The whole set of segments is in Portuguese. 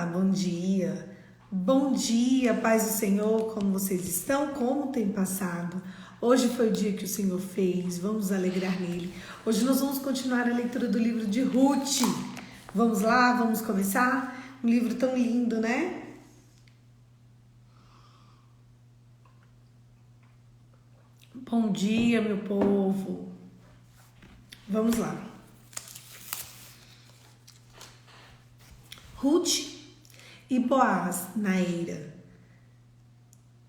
bom dia. Bom dia, paz do Senhor, como vocês estão? Como tem passado? Hoje foi o dia que o Senhor fez, vamos nos alegrar nele. Hoje nós vamos continuar a leitura do livro de Ruth. Vamos lá, vamos começar? Um livro tão lindo, né? Bom dia, meu povo. Vamos lá. Ruth e Boaz na eira.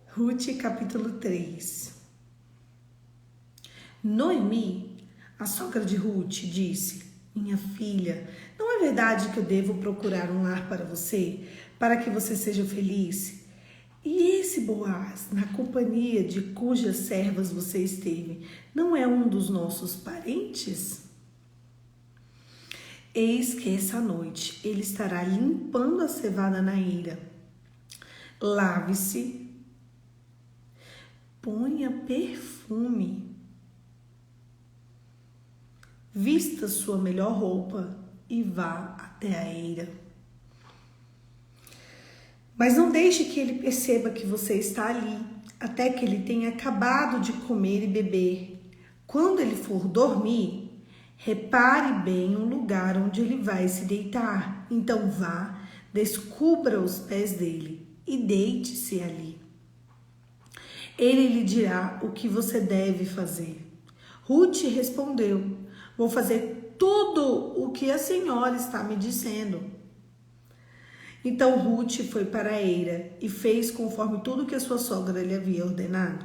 Ruth, capítulo 3. Noemi, a sogra de Ruth, disse: minha filha, não é verdade que eu devo procurar um lar para você, para que você seja feliz? E esse Boaz, na companhia de cujas servas você esteve, não é um dos nossos parentes? Eis que essa noite ele estará limpando a cevada na eira. Lave-se, ponha perfume, vista sua melhor roupa e vá até a eira. Mas não deixe que ele perceba que você está ali, até que ele tenha acabado de comer e beber. Quando ele for dormir, repare bem o lugar onde ele vai se deitar. Então vá, descubra os pés dele e deite-se ali. Ele lhe dirá o que você deve fazer. Ruth respondeu: vou fazer tudo o que a senhora está me dizendo. Então Ruth foi para a eira e fez conforme tudo que a sua sogra lhe havia ordenado.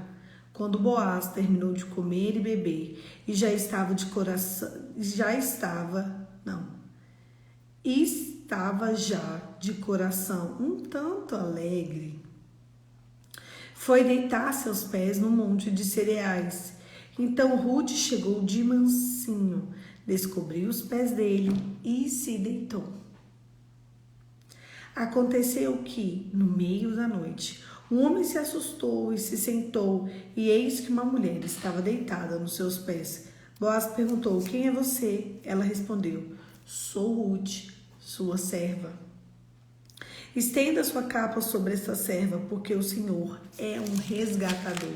Quando Boaz terminou de comer e beber e estava já de coração um tanto alegre, foi deitar-se aos pés no monte de cereais. Então Ruth chegou de mansinho, descobriu os pés dele e se deitou. Aconteceu que, no meio da noite, um homem se assustou e se sentou, e eis que uma mulher estava deitada nos seus pés. Boaz perguntou: quem é você? Ela respondeu: sou Ruth, sua serva. Estenda sua capa sobre esta serva, porque o Senhor é um resgatador.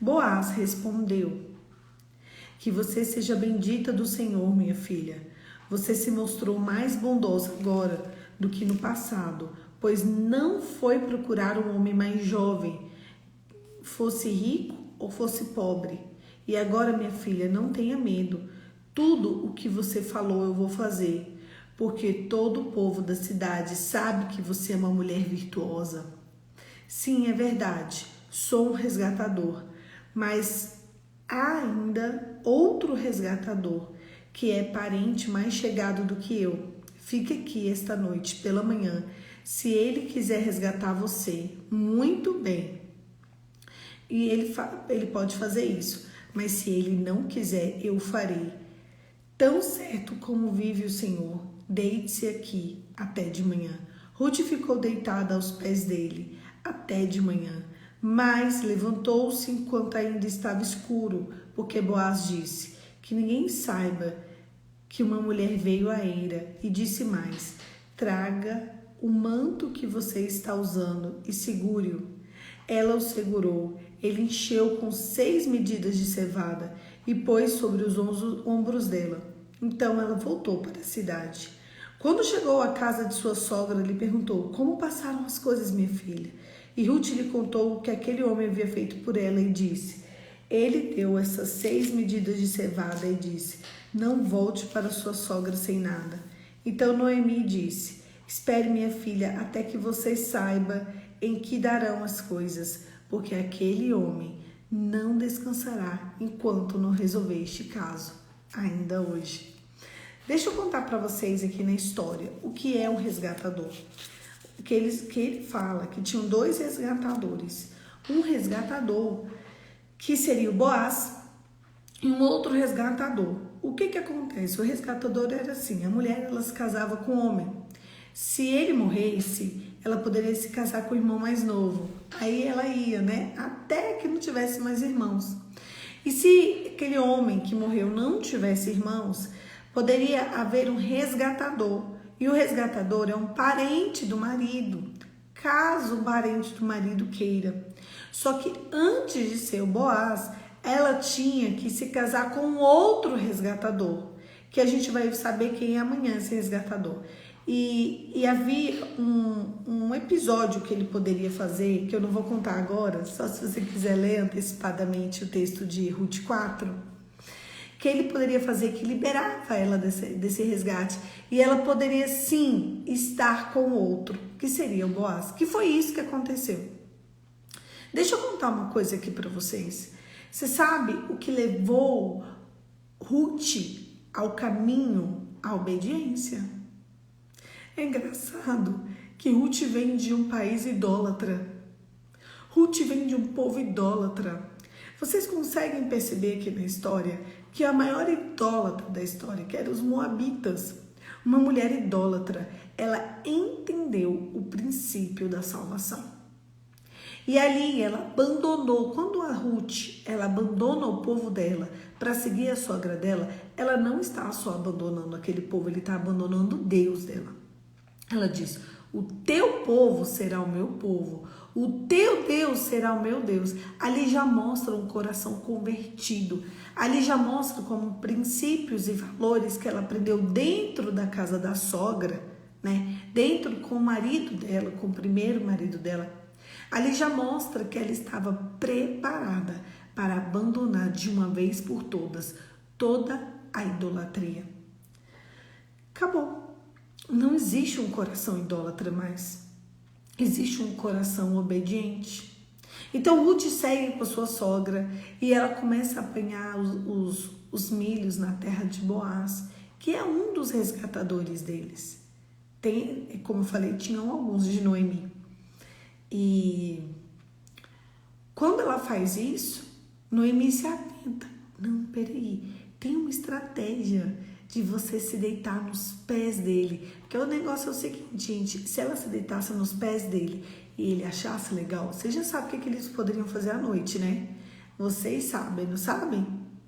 Boaz respondeu: que você seja bendita do Senhor, minha filha. Você se mostrou mais bondosa agora do que no passado, pois não foi procurar um homem mais jovem, fosse rico ou fosse pobre. E agora, minha filha, não tenha medo. Tudo o que você falou eu vou fazer, porque todo o povo da cidade sabe que você é uma mulher virtuosa. Sim, é verdade, sou um resgatador, mas há ainda outro resgatador, que é parente mais chegado do que eu. Fique aqui esta noite pela manhã. Se ele quiser resgatar você, muito bem. E ele pode fazer isso. Mas se ele não quiser, eu farei. Tão certo como vive o Senhor, deite-se aqui até de manhã. Ruth ficou deitada aos pés dele até de manhã. Mas levantou-se enquanto ainda estava escuro, porque Boaz disse: que ninguém saiba que uma mulher veio à eira, e disse mais: traga o manto que você está usando e segure-o. Ela o segurou, ele encheu com 6 medidas de cevada e pôs sobre os ombros dela. Então ela voltou para a cidade. Quando chegou à casa de sua sogra, lhe perguntou: como passaram as coisas, minha filha? E Ruth lhe contou o que aquele homem havia feito por ela e disse: ele deu essas 6 medidas de cevada e disse: não volte para sua sogra sem nada. Então Noemi disse: espere, minha filha, até que você saiba em que darão as coisas, porque aquele homem não descansará enquanto não resolver este caso, ainda hoje. Deixa eu contar para vocês aqui na história o que é um resgatador. Que ele fala que tinham 2 resgatadores. Um resgatador que seria o Boaz e um outro resgatador. O que acontece? O resgatador era assim: a mulher ela se casava com o homem. Se ele morresse, ela poderia se casar com o irmão mais novo. Aí ela ia, né? Até que não tivesse mais irmãos. E se aquele homem que morreu não tivesse irmãos, poderia haver um resgatador. E o resgatador é um parente do marido, caso o parente do marido queira. Só que antes de ser o Boaz, ela tinha que se casar com outro resgatador, que a gente vai saber quem é amanhã esse resgatador. E havia um episódio que ele poderia fazer, que eu não vou contar agora, só se você quiser ler antecipadamente o texto de Ruth 4, que ele poderia fazer que liberava ela desse resgate, e ela poderia sim estar com outro, que seria o Boaz, que foi isso que aconteceu. Deixa eu contar uma coisa aqui para vocês. Você sabe o que levou Ruth ao caminho, à obediência? É engraçado que Ruth vem de um país idólatra. Ruth vem de um povo idólatra. Vocês conseguem perceber aqui na história que a maior idólatra da história, que eram os moabitas, uma mulher idólatra, ela entendeu o princípio da salvação. E ali ela abandonou, quando a Ruth, ela abandona o povo dela para seguir a sogra dela, ela não está só abandonando aquele povo, ele está abandonando Deus dela. Ela diz, o teu povo será o meu povo, o teu Deus será o meu Deus. Ali já mostra um coração convertido, ali já mostra como princípios e valores que ela aprendeu dentro da casa da sogra, né? Dentro com o marido dela, com o primeiro marido dela. Ali já mostra que ela estava preparada para abandonar de uma vez por todas toda a idolatria. Acabou. Não existe um coração idólatra mais. Existe um coração obediente. Então Ruth segue com a sua sogra e ela começa a apanhar os milhos na terra de Boaz, que é um dos resgatadores deles. Tem, como eu falei, tinham alguns de Noemi. E quando ela faz isso, Noemi se atenta. Não, peraí, tem uma estratégia de você se deitar nos pés dele. Porque o negócio é o seguinte, gente, se ela se deitasse nos pés dele e ele achasse legal, você já sabe o que eles poderiam fazer à noite, né? Vocês sabem, não sabem?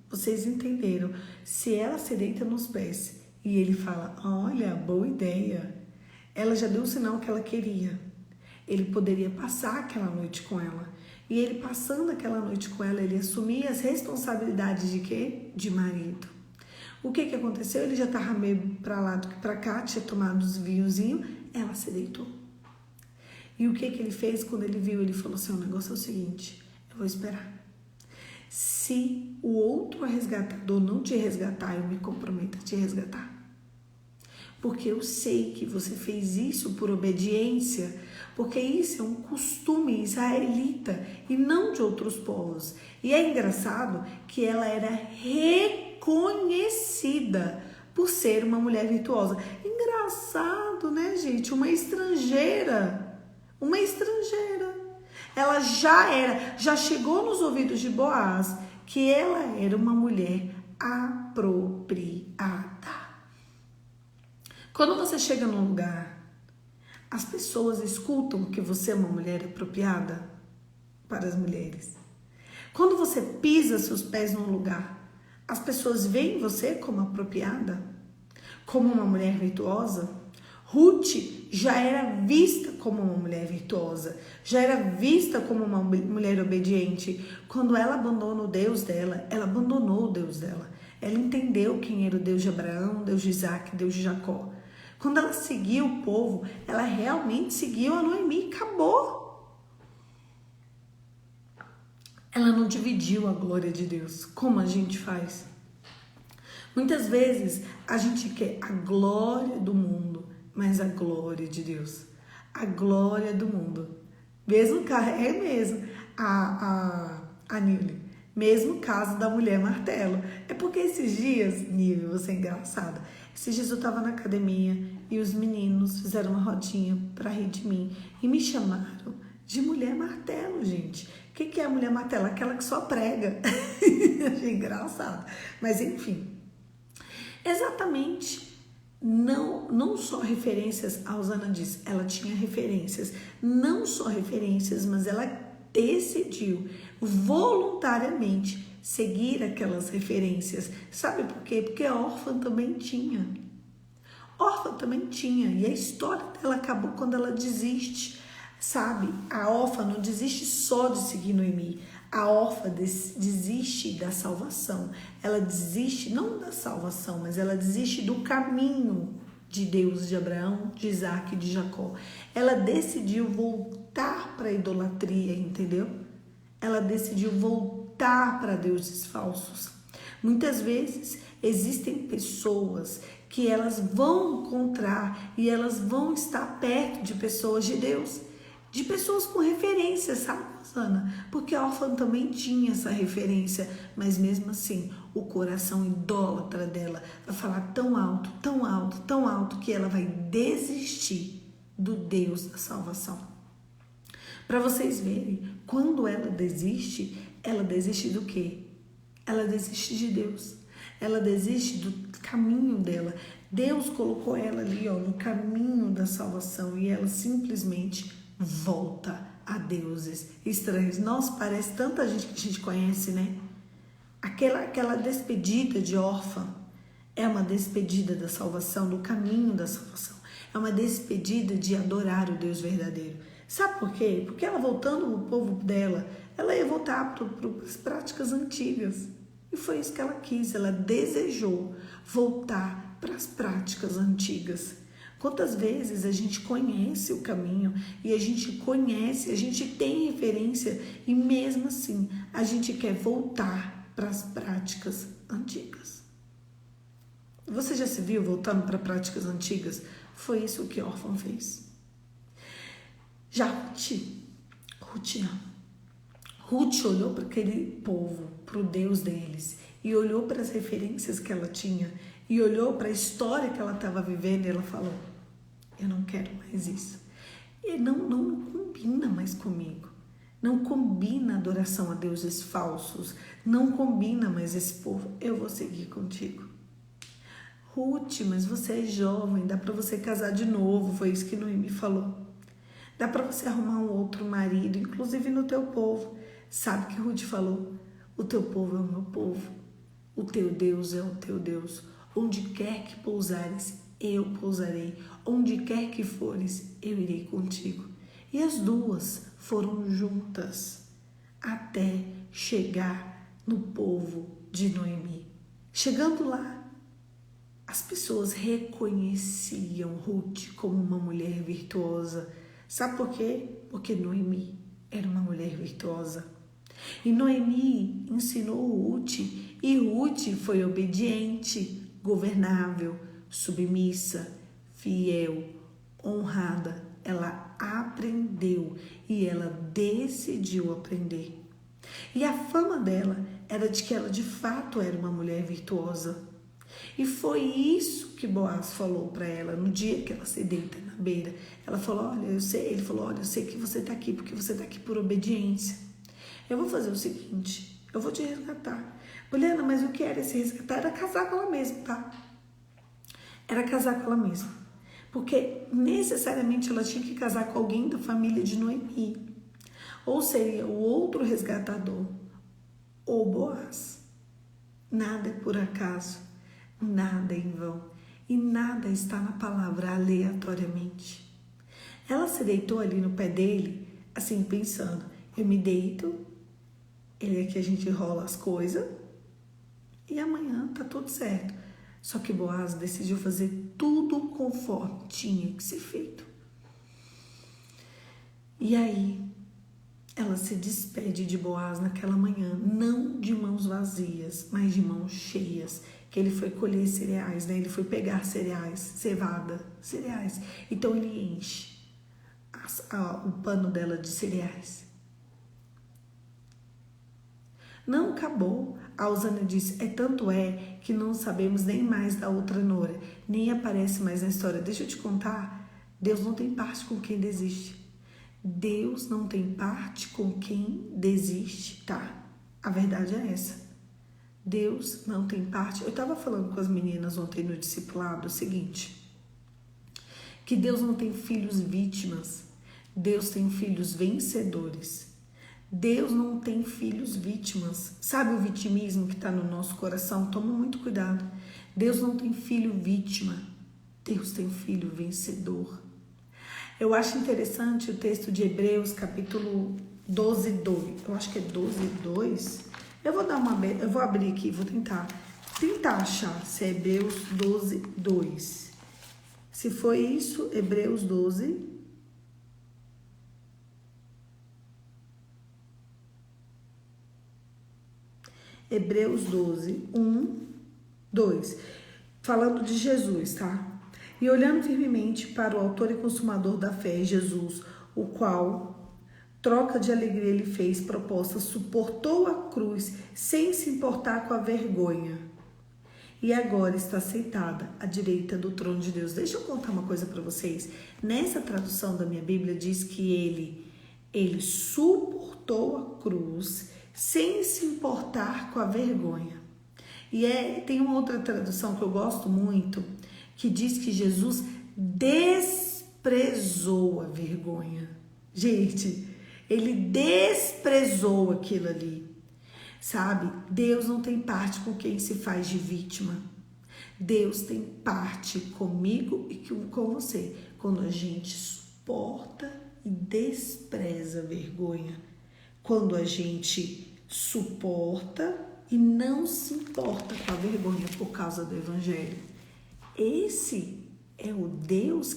Vocês entenderam. Se ela se deita nos pés e ele fala, olha, boa ideia, ela já deu o sinal que ela queria. Ele poderia passar aquela noite com ela. E ele passando aquela noite com ela, ele assumia as responsabilidades de quê? De marido. O que aconteceu? Ele já estava meio para lá do que para cá, tinha tomado os vinhozinhos, ela se deitou. E o que ele fez quando ele viu? Ele falou assim, o negócio é o seguinte, eu vou esperar. Se o outro resgatador não te resgatar, eu me comprometo a te resgatar. Porque eu sei que você fez isso por obediência, porque isso é um costume israelita e não de outros povos. E é engraçado que ela era reconhecida por ser uma mulher virtuosa. Engraçado, né, gente? Uma estrangeira. Ela já chegou nos ouvidos de Boaz que ela era uma mulher apropriada. Quando você chega num lugar, as pessoas escutam que você é uma mulher apropriada para as mulheres. Quando você pisa seus pés num lugar, as pessoas veem você como apropriada, como uma mulher virtuosa. Ruth já era vista como uma mulher virtuosa, já era vista como uma mulher obediente. Quando ela abandona o Deus dela, ela abandonou o Deus dela. Ela entendeu quem era o Deus de Abraão, Deus de Isaac, Deus de Jacó. Quando ela seguiu o povo, ela realmente seguiu a Noemi, acabou. Ela não dividiu a glória de Deus, como a gente faz. Muitas vezes a gente quer a glória do mundo, mas a glória de Deus. A glória do mundo. Mesmo caso, é mesmo, a Nívia, mesmo caso da mulher martelo. É porque esses dias, Nívia, você é engraçada, esses dias eu tava na academia e os meninos fizeram uma rodinha pra rir de mim e me chamaram de mulher martelo, gente. O que é a mulher martelo? Aquela que só prega. Achei engraçado. Mas enfim, exatamente. Não só referências, a Osana disse, ela tinha referências, não só referências, mas ela decidiu voluntariamente seguir aquelas referências. Sabe por quê? Porque a órfã também tinha. Orfa também tinha, e a história dela acabou quando ela desiste, sabe? A órfã não desiste só de seguir Noemi, a órfã desiste da salvação, ela desiste não da salvação, mas ela desiste do caminho de Deus, de Abraão, de Isaac e de Jacó. Ela decidiu voltar para a idolatria, entendeu? Ela decidiu voltar para deuses falsos. Muitas vezes existem pessoas que elas vão encontrar e elas vão estar perto de pessoas de Deus, de pessoas com referência, sabe, Rosana? Porque a órfã também tinha essa referência, mas mesmo assim, o coração idólatra dela vai falar tão alto, tão alto, tão alto, que ela vai desistir do Deus da salvação. Para vocês verem, quando ela desiste do quê? Ela desiste de Deus. Ela desiste do caminho dela. Deus colocou ela ali, ó, no caminho da salvação, e ela simplesmente volta a deuses estranhos. Nossa, parece tanta gente que a gente conhece, né? Aquela despedida de órfã é uma despedida da salvação, do caminho da salvação. É uma despedida de adorar o Deus verdadeiro. Sabe por quê? Porque ela voltando ao povo dela, ela ia voltar para as práticas antigas. E foi isso que ela quis, ela desejou voltar para as práticas antigas. Quantas vezes a gente conhece o caminho e a gente conhece, a gente tem referência e mesmo assim a gente quer voltar para as práticas antigas. Você já se viu voltando para práticas antigas? Foi isso que Órfã fez. Já Ruth olhou para aquele povo, para o Deus deles, e olhou para as referências que ela tinha, e olhou para a história que ela estava vivendo, e ela falou: eu não quero mais isso. E não combina mais comigo. Não combina a adoração a deuses falsos. Não combina mais esse povo. Eu vou seguir contigo. Ruth, mas você é jovem, dá para você casar de novo. Foi isso que Noemi falou. Dá para você arrumar um outro marido, inclusive no teu povo. Sabe o que Ruth falou? O teu povo é o meu povo. O teu Deus é o teu Deus. Onde quer que pousares, eu pousarei. Onde quer que fores, eu irei contigo. E as duas foram juntas até chegar no povo de Noemi. Chegando lá, as pessoas reconheciam Ruth como uma mulher virtuosa. Sabe por quê? Porque Noemi era uma mulher virtuosa. E Noemi ensinou Ruth, e Ruth foi obediente, governável, submissa, fiel, honrada. Ela aprendeu e ela decidiu aprender. E a fama dela era de que ela de fato era uma mulher virtuosa. E foi isso que Boaz falou para ela no dia que ela se deita na beira. Ela falou: olha, eu sei. Ele falou: olha, eu sei que você está aqui porque você está aqui por obediência. Eu vou fazer o seguinte, eu vou te resgatar. Juliana, mas o que era esse resgatar? Era casar com ela mesma, tá? Era casar com ela mesma. Porque necessariamente ela tinha que casar com alguém da família de Noemi. Ou seria o outro resgatador, ou Boaz. Nada é por acaso, nada é em vão. E nada está na palavra aleatoriamente. Ela se deitou ali no pé dele, assim, pensando: eu me deito, ele é que a gente enrola as coisas, e amanhã tá tudo certo. Só que Boaz decidiu fazer tudo conforme tinha que ser feito. E aí, ela se despede de Boaz naquela manhã, não de mãos vazias, mas de mãos cheias, que ele foi colher cereais, né? Ele foi pegar cereais, cevada, cereais. Então ele enche o pano dela de cereais. Não acabou. A Usana disse: tanto é que não sabemos nem mais da outra nora, nem aparece mais na história. Deixa eu te contar, Deus não tem parte com quem desiste. Deus não tem parte com quem desiste, tá? A verdade é essa. Deus não tem parte. Eu estava falando com as meninas ontem no discipulado o seguinte: que Deus não tem filhos vítimas, Deus tem filhos vencedores. Deus não tem filhos vítimas. Sabe o vitimismo que está no nosso coração? Toma muito cuidado. Deus não tem filho vítima. Deus tem filho vencedor. Eu acho interessante o texto de Hebreus, capítulo 12, 2. Eu acho que é 12, 2. Eu vou abrir aqui, vou tentar achar se é Hebreus 12, 2. Se foi isso, Hebreus 12. Hebreus 12, 1, 2. Falando de Jesus, tá? E olhando firmemente para o autor e consumador da fé, Jesus, o qual troca de alegria lhe fez proposta, suportou a cruz sem se importar com a vergonha. E agora está sentada à direita do trono de Deus. Deixa eu contar uma coisa para vocês. Nessa tradução da minha Bíblia diz que ele suportou a cruz sem se importar com a vergonha. E tem uma outra tradução que eu gosto muito, que diz que Jesus desprezou a vergonha. Gente, ele desprezou aquilo ali. Sabe? Deus não tem parte com quem se faz de vítima. Deus tem parte comigo e com você. Quando a gente suporta e despreza a vergonha. Quando a gente suporta e não se importa com a vergonha por causa do evangelho. Esse é o Deus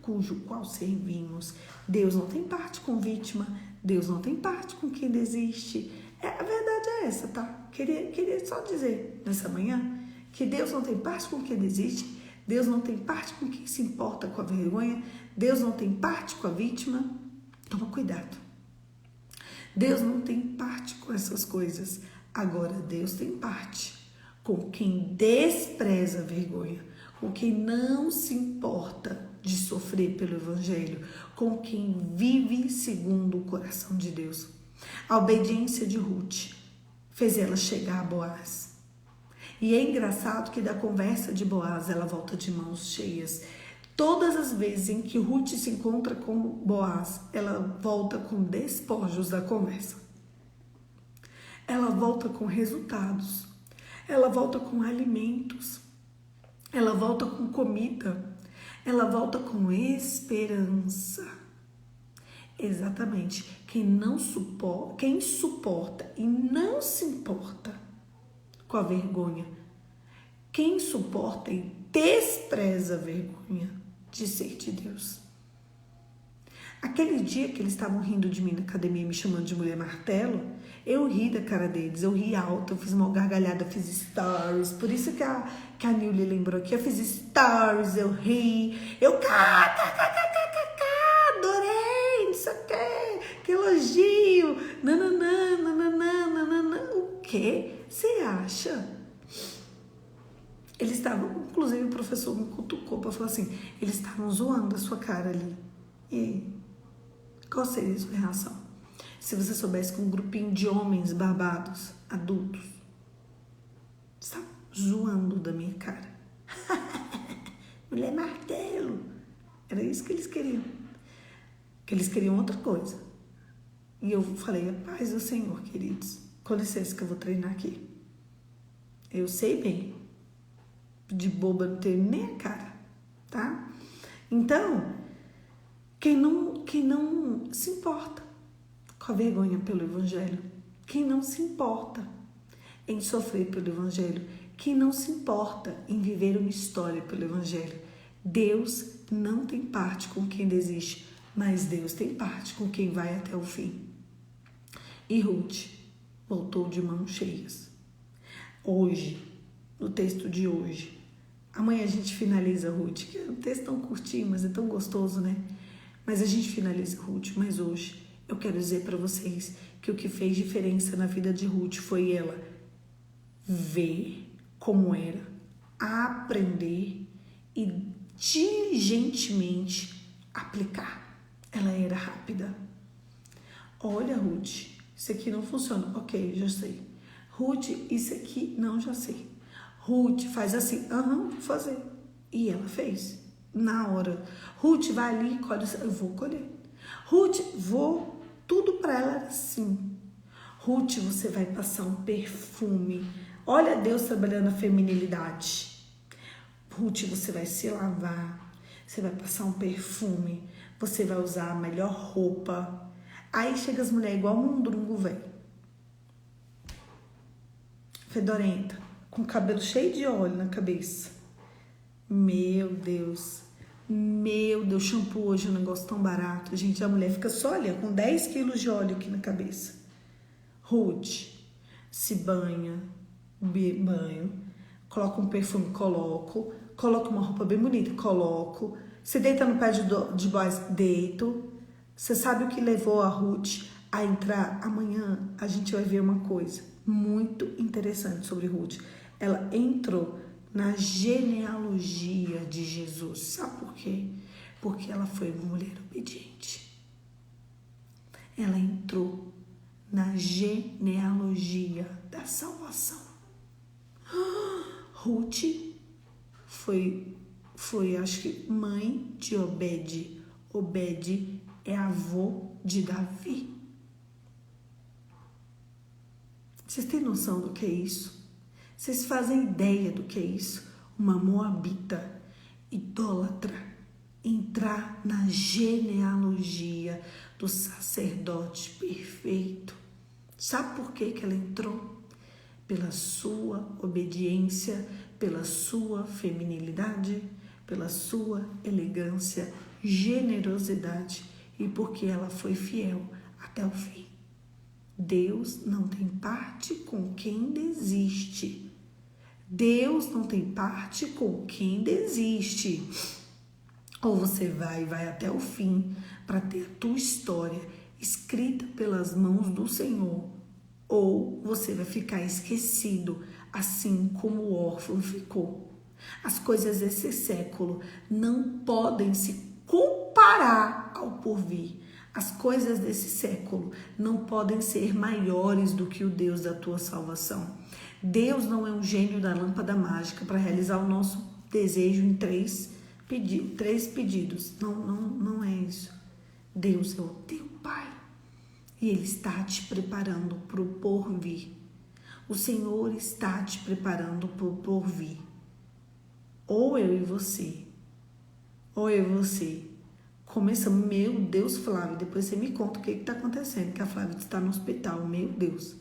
cujo qual servimos. Deus não tem parte com vítima. Deus não tem parte com quem desiste. A verdade é essa, tá? Queria só dizer nessa manhã que Deus não tem parte com quem desiste. Deus não tem parte com quem se importa com a vergonha. Deus não tem parte com a vítima. Toma cuidado. Deus não tem parte com essas coisas. Agora, Deus tem parte com quem despreza a vergonha, com quem não se importa de sofrer pelo evangelho, com quem vive segundo o coração de Deus. A obediência de Ruth fez ela chegar a Boaz. E é engraçado que da conversa de Boaz ela volta de mãos cheias. Todas as vezes em que Ruth se encontra com Boaz, ela volta com despojos da conversa. Ela volta com resultados. Ela volta com alimentos. Ela volta com comida. Ela volta com esperança. Exatamente. Quem suporta e não se importa com a vergonha. Quem suporta e despreza a vergonha de ser de Deus. Aquele dia que eles estavam rindo de mim na academia, me chamando de mulher martelo, eu ri da cara deles, eu ri alto, eu fiz uma gargalhada, fiz stories, por isso que a Nilly lembrou aqui, eu fiz stories, eu ri, eu adorei, isso aqui, que elogio, nananã, o que você acha? Eles estavam, inclusive o professor me cutucou para falar assim, eles estavam zoando a sua cara ali. E aí? Qual seria a sua reação? Se você soubesse que um grupinho de homens barbados, adultos, está zoando da minha cara. Mulher martelo. Era isso que eles queriam. Que eles queriam outra coisa. E eu falei, a paz do Senhor, queridos. Com licença que eu vou treinar aqui. Eu sei bem. De boba não tenho nem a cara, tá? Então, quem não se importa com a vergonha pelo evangelho, quem não se importa em sofrer pelo evangelho, quem não se importa em viver uma história pelo evangelho, Deus não tem parte com quem desiste, mas Deus tem parte com quem vai até o fim. E Ruth voltou de mãos cheias. Hoje, no texto de hoje, amanhã a gente finaliza Ruth, que é um texto tão curtinho, mas é tão gostoso, né? Mas a gente finaliza Ruth, mas hoje eu quero dizer para vocês que o que fez diferença na vida de Ruth foi ela ver como era, aprender e diligentemente aplicar. Ela era rápida. Olha, Ruth, isso aqui não funciona. Ok, já sei. Ruth, isso aqui não, já sei. Ruth, faz assim. Vou fazer. E ela fez. Na hora. Ruth, vai ali e colhe. Eu vou colher. Ruth, vou. Tudo para ela era assim. Ruth, você vai passar um perfume. Olha Deus trabalhando a feminilidade. Ruth, você vai se lavar, você vai passar um perfume, você vai usar a melhor roupa. Aí chega as mulheres igual um mundrungo, velho. Fedorenta, com o cabelo cheio de óleo na cabeça. Meu Deus, shampoo hoje é um negócio tão barato. Gente, a mulher fica só ali, com 10 quilos de óleo aqui na cabeça. Ruth, se banha, coloca um perfume, coloca uma roupa bem bonita, coloco. Você deita no pé de boys, deito. Você sabe o que levou a Ruth a entrar? Amanhã a gente vai ver uma coisa muito interessante sobre Ruth. Ela entrou na genealogia de Jesus. Sabe por quê? Porque ela foi uma mulher obediente. Ela entrou na genealogia da salvação. Ruth foi, acho que, mãe de Obed. Obed é avô de Davi. Vocês têm noção do que é isso? Vocês fazem ideia do que é isso? Uma moabita idólatra entrar na genealogia do sacerdote perfeito. Sabe por que ela entrou? Pela sua obediência, pela sua feminilidade, pela sua elegância, generosidade e porque ela foi fiel até o fim. Deus não tem parte com quem desiste. Deus não tem parte com quem desiste. Ou você vai até o fim para ter a tua história escrita pelas mãos do Senhor, ou você vai ficar esquecido, assim como o órfão ficou. As coisas desse século não podem se comparar ao porvir. As coisas desse século não podem ser maiores do que o Deus da tua salvação. Deus não é um gênio da lâmpada mágica para realizar o nosso desejo em três pedidos. Não é isso. Deus é o teu Pai e Ele está te preparando para o porvir. O Senhor está te preparando para o porvir. Ou eu e você começamos, meu Deus, Flávia, depois você me conta o que está acontecendo, que a Flávia está no hospital, meu Deus.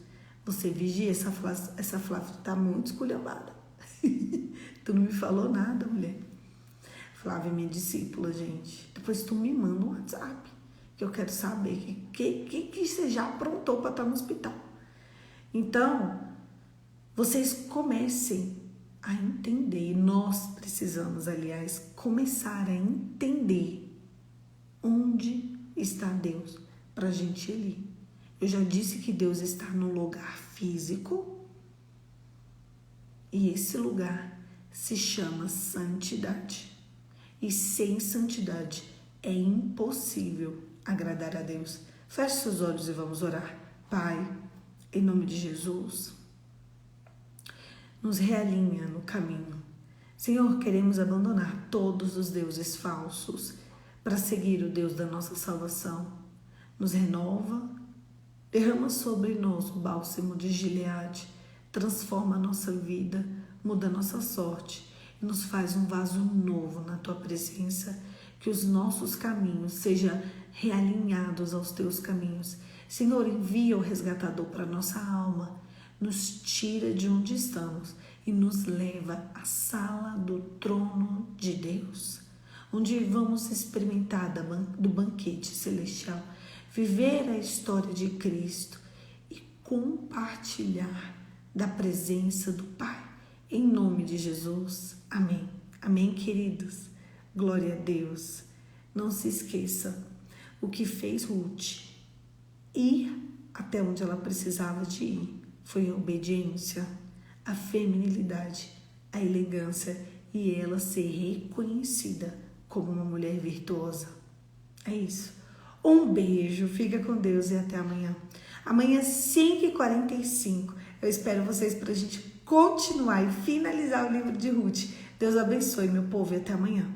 Você vigia, essa Flávia está muito esculhambada. Tu não me falou nada, mulher. Flávia é minha discípula, gente. Depois tu me manda um WhatsApp, que eu quero saber que você já aprontou para estar no hospital. Então, vocês comecem a entender, nós precisamos, aliás, começar a entender onde está Deus para a gente ir ali. Eu já disse que Deus está no lugar físico e esse lugar se chama santidade. E sem santidade é impossível agradar a Deus. Feche seus olhos e vamos orar. Pai, em nome de Jesus, nos realinha no caminho. Senhor, queremos abandonar todos os deuses falsos para seguir o Deus da nossa salvação. Nos renova, derrama sobre nós o bálsamo de Gileade, transforma a nossa vida, muda a nossa sorte e nos faz um vaso novo na Tua presença, que os nossos caminhos sejam realinhados aos Teus caminhos. Senhor, envia o resgatador para nossa alma, nos tira de onde estamos e nos leva à sala do trono de Deus, onde vamos experimentar do banquete celestial, viver a história de Cristo e compartilhar da presença do Pai. Em nome de Jesus. Amém. Amém, queridos. Glória a Deus. Não se esqueça, o que fez Ruth ir até onde ela precisava de ir foi a obediência, a feminilidade, a elegância e ela ser reconhecida como uma mulher virtuosa. É isso. Um beijo, fica com Deus e até amanhã. Amanhã, 5h45, eu espero vocês para a gente continuar e finalizar o livro de Ruth. Deus abençoe, meu povo, e até amanhã.